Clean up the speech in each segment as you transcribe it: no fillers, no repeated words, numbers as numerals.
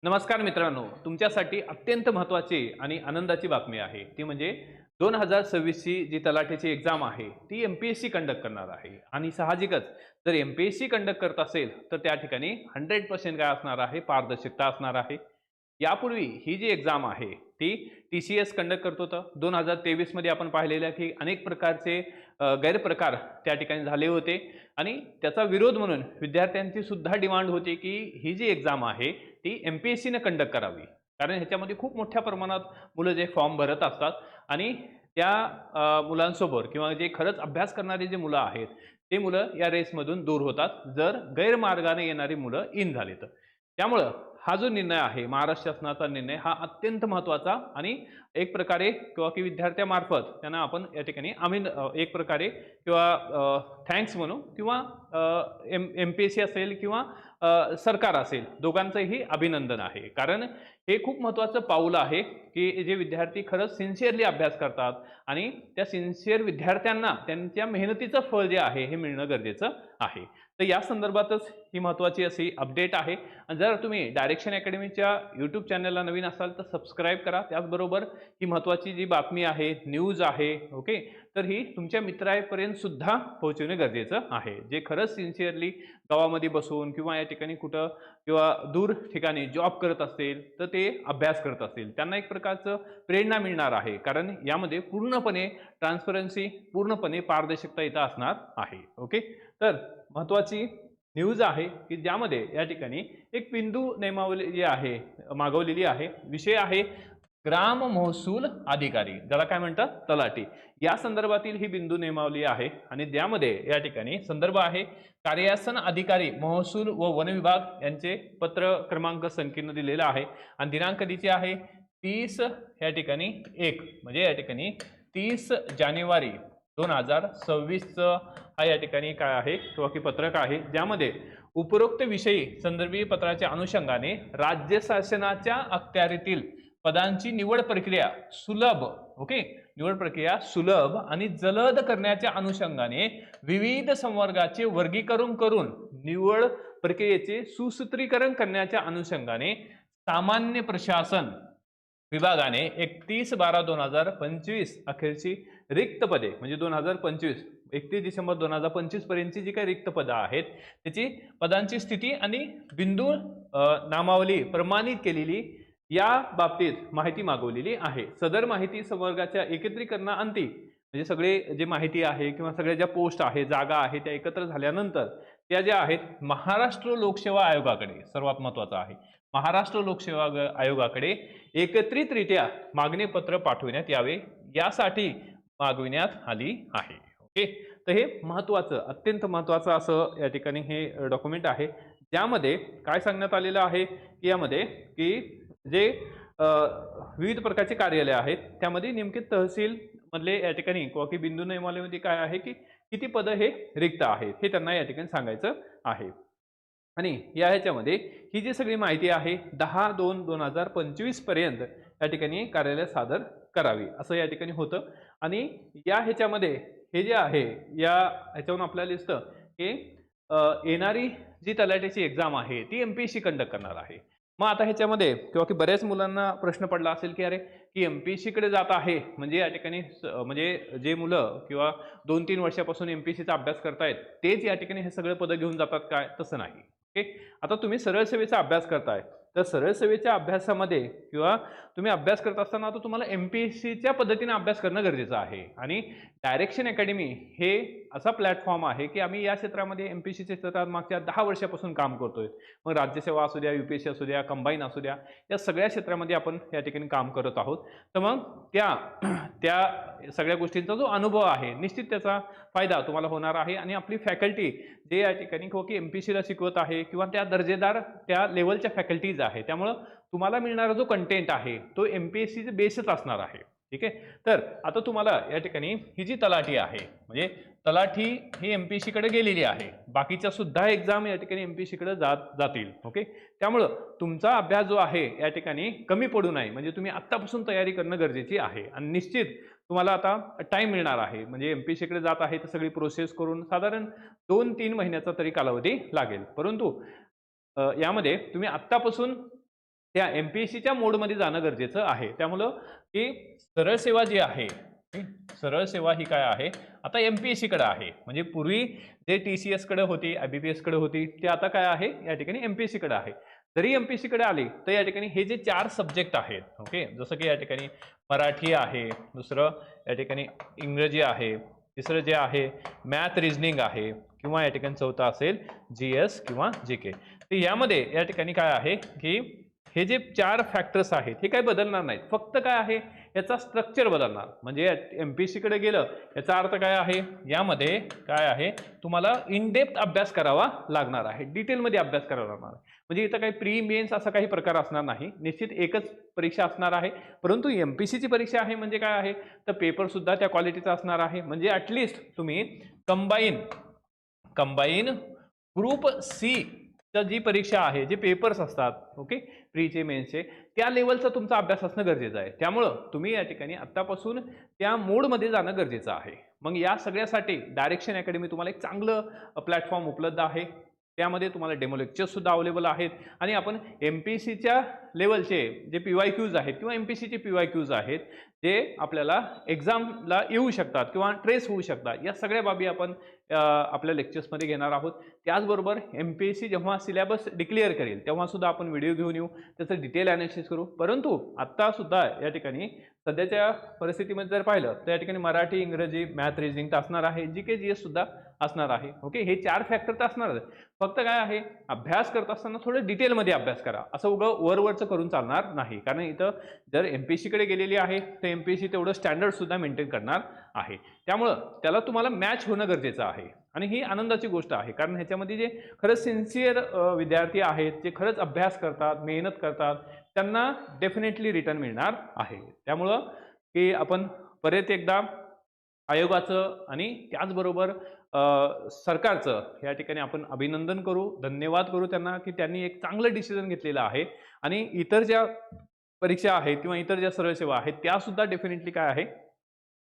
नमस्कार मित्रांनो, तुमच्यासाठी अत्यंत महत्त्वाची आणि आनंदाची बातमी आहे. ती म्हणजे 2026 ची जी तलाठीची एक्झाम आहे, ती एम-पी-एस-सी कंडक्ट करणार आहे. आणि साहजिकच जर एम-पी-एस-सी कंडक्ट करत असेल, तर त्या ठिकाणी 100% काय असणार आहे, पारदर्शकता असणार आहे. यापूर्वी ही जी एक्झाम आहे, ती टी-सी-एस कंडक्ट करत होतं. 2023 मध्ये आपण पाहिलेलं की अनेक प्रकारचे गैरप्रकार त्या ठिकाणी झाले होते आणि त्याचा विरोध म्हणून विद्यार्थ्यांची सुद्धा डिमांड होती की ही जी एक्झाम आहे ती एम-पी-एस-सीने कंडक्ट करावी. कारण ह्याच्यामध्ये खूप मोठ्या प्रमाणात मुलं जे फॉर्म भरत असतात आणि त्या मुलांसोबत किंवा जे खरंच अभ्यास करणारी जी मुलं आहेत, ते मुलं या रेसमधून दूर होतात, जर गैरमार्गाने येणारी मुलं इन झाली तर. त्यामुळं हा जो निर्णय आहे, महाराष्ट्र शासनाचा निर्णय हा अत्यंत महत्त्वाचा आणि एक प्रकारे किंवा की विद्यार्थ्यामार्फत त्यांना आपण या ठिकाणी एक प्रकारे किंवा थँक्स म्हणू किंवा एम-पी-एस-सी असेल किंवा सरकार असेल, दोघांचंही अभिनंदन आहे. कारण हे खूप महत्त्वाचं पाऊल आहे, की जे विद्यार्थी खरंच सिन्सिअरली अभ्यास करतात आणि त्या सिन्सिअर विद्यार्थ्यांना त्यांच्या मेहनतीचं फळ जे आहे, हे मिळणं गरजेचं आहे. तर या संदर्भातच ही महत्त्वाची अशी अपडेट आहे. आणि जर तुम्ही डायरेक्शन अकॅडमीच्या यूट्यूब चॅनलला नवीन असाल, तर सबस्क्राईब करा. त्याचबरोबर ही महत्त्वाची जी बातमी आहे, न्यूज आहे, ओके, तर ही तुमच्या मित्रांपर्यंत सुद्धा पोहोचवणे गरजेचं आहे. जे खरंच सिन्सिअरली गावामध्ये बसून किंवा या ठिकाणी कुठं किंवा दूर ठिकाणी जॉब करत असतील, तर ते अभ्यास करत असतील, त्यांना एक प्रकारचं प्रेरणा मिळणार आहे. कारण यामध्ये पूर्णपणे ट्रान्सपरन्सी, पूर्णपणे पारदर्शकता इथं असणार आहे. ओके, तर महत्त्वाची न्यूज आहे की ज्यामध्ये या ठिकाणी एक बिंदू नियमावली जी आहे मागवलेली आहे. विषय आहे ग्राम महसूल अधिकारी, ज्याला काय म्हणतात तलाठी. या संदर्भातील ही बिंदू नियमावली आहे आणि त्यामध्ये या ठिकाणी संदर्भ आहे कार्यासन अधिकारी महसूल व वन विभाग यांचे पत्र क्रमांक संख्येनं दिलेला आहे आणि दिनांक कधीची आहे 30 या ठिकाणी 1 म्हणजे या ठिकाणी 30 जानेवारी 2026 हा या ठिकाणी काय आहे किंवा की पत्रक आहे, ज्यामध्ये उपरोक्त विषयी संदर्भी पत्राच्या अनुषंगाने राज्य शासनाच्या अखत्यारीतील पदांची निवड प्रक्रिया सुलभ, ओके, निवड प्रक्रिया सुलभ आणि जलद करण्याच्या अनुषंगाने विविध संवर्गाचे वर्गीकरण करून निवड प्रक्रियेचे सुसूत्रीकरण करण्याच्या अनुषंगाने सामान्य प्रशासन विभागाने 31/12/2025 अखेरची रिक्त पदे म्हणजे 2025 31 डिसेंबर 2025 पर्यंतची जी काही रिक्त पदं आहेत, त्याची पदांची स्थिती आणि बिंदू नामावली प्रमाणित केलेली या बाबतीत माहिती मागवलेली आहे. सदर माहिती संवर्गाच्या एकत्रीकरणाअंती म्हणजे सगळे जे माहिती आहे किंवा सगळ्या ज्या पोस्ट आहे, जागा आहे, त्या एकत्र झाल्यानंतर त्या ज्या आहेत महाराष्ट्र लोकसेवा आयोगाकडे, सर्वात महत्त्वाचं आहे, महाराष्ट्र लोकसेवा आयोगाकडे एकत्रितरित्या मागणीपत्र पाठविण्यात यावे, यासाठी मागविण्यात आली आहे. ओके, तर हे महत्त्वाचं, अत्यंत महत्त्वाचं असं या ठिकाणी हे डॉक्युमेंट आहे, ज्यामध्ये काय सांगण्यात आलेलं आहे की यामध्ये की जे विविध प्रकारचे कार्यालय आहेत, त्यामध्ये नेमके तहसील मधले या ठिकाणी किंवा की बिंदू नियमावलीमध्ये काय आहे की किती पदं हे रिक्त आहेत, हे त्यांना या ठिकाणी सांगायचं आहे. आणि या ह्याच्यामध्ये ही जी सगळी माहिती आहे 10/2/2025 पर्यंत या ठिकाणी कार्यालयात सादर करावी, असं या ठिकाणी होतं. आणि या ह्याच्यामध्ये हे जे आहे, या ह्याच्यावरून आपल्याला दिसतं की येणारी जी तलाठीची एक्झाम आहे, ती एम-पी-एस-सी कंडक्ट करणार आहे. मग आता ह्याच्यामध्ये किंवा की बऱ्याच मुलांना प्रश्न पडला असेल की अरे, की एम-पी-एस-सी कडे जात आहे म्हणजे या ठिकाणी म्हणजे जे मुलं किंवा 2-3 वर्षापासून एम-पी-एस-सीचा अभ्यास करतायत, तेच या ठिकाणी हे सगळे पदं घेऊन जातात काय? तसं नाही. ओके, आता तुम्ही सरळ सेवेचा अभ्यास करताय, तर सरळ सेवेच्या अभ्यासामध्ये किंवा तुम्ही अभ्यास करत असताना आता तुम्हाला एम-पी-एस-सीच्या पद्धतीने अभ्यास करणं गरजेचं आहे. आणि डायरेक्शन अकॅडमी हे असा प्लॅटफॉर्म आहे की आम्ही या क्षेत्रामध्ये एम-पी-एस-सीच्या क्षेत्रात मागच्या 10 वर्षापासून काम करतोय. मग राज्यसेवा असू द्या, यू-पी-एस-सी असू द्या, कंबाईन असू द्या, या सगळ्या क्षेत्रामध्ये आपण या ठिकाणी काम करत आहोत. तर मग त्या सगळ्या गोष्टींचा जो अनुभव आहे, निश्चित त्याचा फायदा तुम्हाला होणार आहे. आणि आपली फॅकल्टी जे या ठिकाणी किंवा की एम-पी-एस-सीला शिकवत आहे किंवा त्या दर्जेदार त्या लेवलच्या फॅकल्टीज आहे, त्यामुळं तुम्हाला मिळणारा जो कंटेंट आहे तो एम-पी-एस-सीचे बेसच असणार आहे. ठीक आहे, तर आता तुम्हाला या ठिकाणी ही जी तलाठी आहे, म्हणजे तलाठी ही एम-पी-एस-सी कडे गेलेली आहे, बाकीच्या सुद्धा एक्झाम या ठिकाणी एम-पी-एस-सी कडे जातील. ओके, त्यामुळं तुमचा अभ्यास जो आहे या ठिकाणी कमी पडू नये, म्हणजे तुम्ही आत्तापासून तयारी करणं गरजेची आहे. आणि निश्चित तुम्हाला आता टाइम मिळणार आहे, म्हणजे एम-पी-एस-सी कडे जात आहे तर सगळी प्रोसेस करून साधारण 2-3 महिन्याचा तरी कालावधी लागेल. परंतु यामध्ये तुम्ही आत्तापासून त्या MPSCच्या मोडमध्ये जाणं गरजेचं आहे. त्यामुळं की सरळ सेवा जी आहे, सरळ सेवा ही काय आहे, आता MPSC कडे आहे. म्हणजे पूर्वी जे TCS कडे होती, IBPS कडे होती, ते आता काय आहे, या ठिकाणी MPSC कडे आहे. जरी MPSC कडे आली तर या ठिकाणी हे जे 4 सब्जेक्ट आहेत, ओके, जसं की या ठिकाणी मराठी आहे, दुसरं या ठिकाणी इंग्रजी आहे, तिसरं जे आहे मॅथ रिजनिंग आहे, किंवा या ठिकाणी चौथं असेल GS किंवा GK. तर यामध्ये या ठिकाणी काय आहे की हे जे 4 फॅक्टर्स आहेत हे काही बदलणार नाहीत. फक्त काय आहे, याचा स्ट्रक्चर बदलणार. म्हणजे MPSC कडे गेलं याचा अर्थ काय आहे, यामध्ये काय आहे, तुम्हाला इन डेप्थ अभ्यास करावा लागणार आहे, डिटेलमध्ये अभ्यास करावा लागणार आहे. म्हणजे इथं काही प्री मेन्स असा काही प्रकार असणार नाही. निश्चित एकच परीक्षा असणार आहे. परंतु MPSCची परीक्षा आहे म्हणजे काय आहे, तर पेपर सुद्धा त्या क्वालिटीचा असणार आहे. म्हणजे ॲटलिस्ट तुम्ही कंबाईन ग्रुप C जी परीक्षा आहे, जे पेपर्स असतात, ओके, प्रीचे मेन्सचे, त्या लेवलचा तुमचा अभ्यास असणं गरजेचं आहे. त्यामुळं तुम्ही या ठिकाणी आत्तापासून त्या मोडमध्ये जाणं गरजेचं आहे. मग या सगळ्यासाठी डायरेक्शन अकॅडमी तुम्हाला एक चांगलं प्लॅटफॉर्म उपलब्ध आहे. त्यामध्ये तुम्हाला डेमो लेक्चर्स सुद्धा अवेलेबल आहेत आणि आपण MPSCच्या लेवलचे जे PYQs आहेत किंवा MPSCचे PYQs आहेत, जे आपल्याला एक्झामला येऊ शकतात किंवा ट्रेस होऊ शकतात, या सगळ्या बाबी आपण आपल्या लेक्चर्समध्ये घेणार आहोत. त्याचबरोबर MPSC जेव्हा सिलेबस डिक्लेअर करेल तेव्हा सुद्धा आपण व्हिडिओ घेऊन येऊ, त्याचं डिटेल ॲनालिसिस करू. परंतु आत्ता सुद्धा या ठिकाणी सध्याच्या परिस्थितीमध्ये जर पाहिलं तर या ठिकाणी मराठी, इंग्रजी, मॅथ, रिजनिंग तर असणार आहे, GK GS सुद्धा असणार आहे. ओके, हे 4 फॅक्टर तर असणारच. फक्त काय आहे, अभ्यास करत असताना थोडं डिटेलमध्ये अभ्यास करा. असं उगं वरवरचं करून चालणार नाही. कारण इथं जर MPSC कडे गेलेली आहे तर MPSC तेवढं स्टँडर्ड सुद्धा मेंटेन करणार आहे. त्यामुळं त्याला तुम्हाला मॅच होणं गरजेचं आहे आणि ही आनंदाची गोष्ट आहे. कारण ह्याच्यामध्ये जे खरंच सिन्सिअर विद्यार्थी आहेत, जे खरंच अभ्यास करतात, मेहनत करतात, त्यांना डेफिनेटली रिटर्न मिळणार आहे. त्यामुळं की आपण परत एकदा आयोगाचं आणि त्याचबरोबर सरकारचं या ठिकाणी आपण अभिनंदन करू, धन्यवाद करू त्यांना, की त्यांनी एक चांगलं डिसिजन घेतलेलं आहे. आणि इतर ज्या परीक्षा आहेत किंवा इतर ज्या सरळ सेवा आहेत त्या सुद्धा डेफिनेटली काय आहे,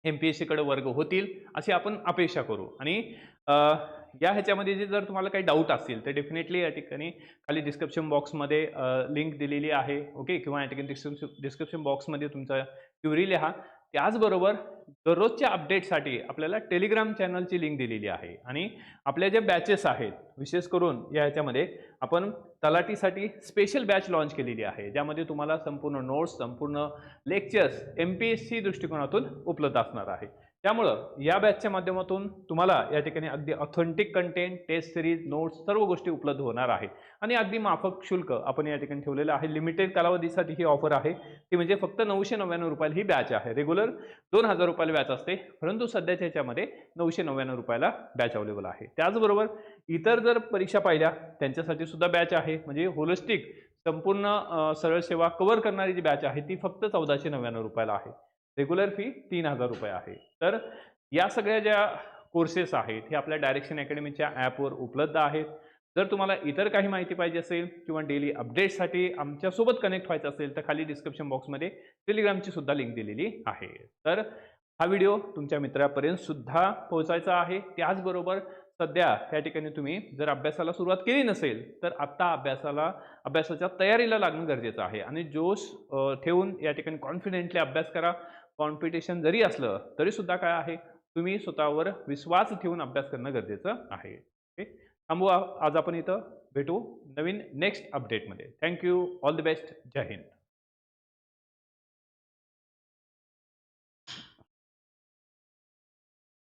MPSC कडे वर्ग होतील अशी आपण अपेक्षा करू. आणि या ह्याच्यामध्ये जे जर तुम्हाला काही डाऊट असतील तर डेफिनेटली या ठिकाणी खाली डिस्क्रिप्शन बॉक्समध्ये लिंक दिलेली आहे, ओके, किंवा या ठिकाणी डिस्क्रिप्शन बॉक्समध्ये तुमचा क्युरी लिहा. त्याचबरोबर दररोजच्या अपडेटसाठी आपल्याला टेलिग्राम चॅनलची लिंक दिलेली आहे. आणि आपल्या ज्या बॅचेस आहेत, विशेष करून या ह्याच्यामध्ये आपण तलाठीसाठी स्पेशल बॅच लॉन्च केलेली आहे, ज्यामध्ये तुम्हाला संपूर्ण नोट्स, संपूर्ण लेक्चर्स MPSC दृष्टिकोनातून उपलब्ध असणार आहे. त्यामुळं या बॅचच्या माध्यमातून तुम्हाला या ठिकाणी अगदी authentic content, test series, notes सर्व गोष्टी उपलब्ध होणार आहेत. आणि अगदी माफक शुल्क आपण या ठिकाणी ठेवलेलं आहे. लिमिटेड कालावधीसाठी ही ऑफर आहे, ती म्हणजे फक्त 999 रुपयाला ही बॅच आहे. रेग्युलर 2000 रुपयाला बॅच असते, परंतु सध्याच्या ह्याच्यामध्ये 999 रुपयाला बॅच अवेलेबल आहे. त्याचबरोबर इतर जर परीक्षा पाहिल्या त्यांच्यासाठी सुद्धा बॅच आहे. म्हणजे होलिस्टिक संपूर्ण सरळ सेवा कव्हर करणारी जी बॅच आहे ती फक्त 1499 रुपयाला आहे. रेग्युलर फी 3000 रुपये आहे. तर या सगळ्या ज्या कोर्सेस आहेत हे आपल्या डायरेक्शन अकॅडमीच्या ॲपवर उपलब्ध आहेत. जर तुम्हाला इतर काही माहिती पाहिजे असेल किंवा डेली अपडेट्ससाठी आमच्यासोबत कनेक्ट व्हायचं असेल तर खाली डिस्क्रिप्शन बॉक्समध्ये टेलिग्रामची सुद्धा लिंक दिलेली आहे. तर हा व्हिडिओ तुमच्या मित्रापर्यंत सुद्धा पोहोचायचा आहे. त्याचबरोबर सध्या या ठिकाणी तुम्ही जर अभ्यासाला सुरुवात केली नसेल तर आत्ता अभ्यासाच्या तयारीला लागणं गरजेचं आहे. आणि जोश ठेवून या ठिकाणी कॉन्फिडेंटली अभ्यास करा. कॉम्पिटिशन जरी असलं तरी सुद्धा काय आहे, तुम्ही स्वतःवर विश्वास ठेवून अभ्यास करणं गरजेचं आहे. ओके, थांबू आज आपण इथं, भेटू नवीन नेक्स्ट अपडेटमध्ये. थँक्यू, ऑल द बेस्ट, जय हिंद.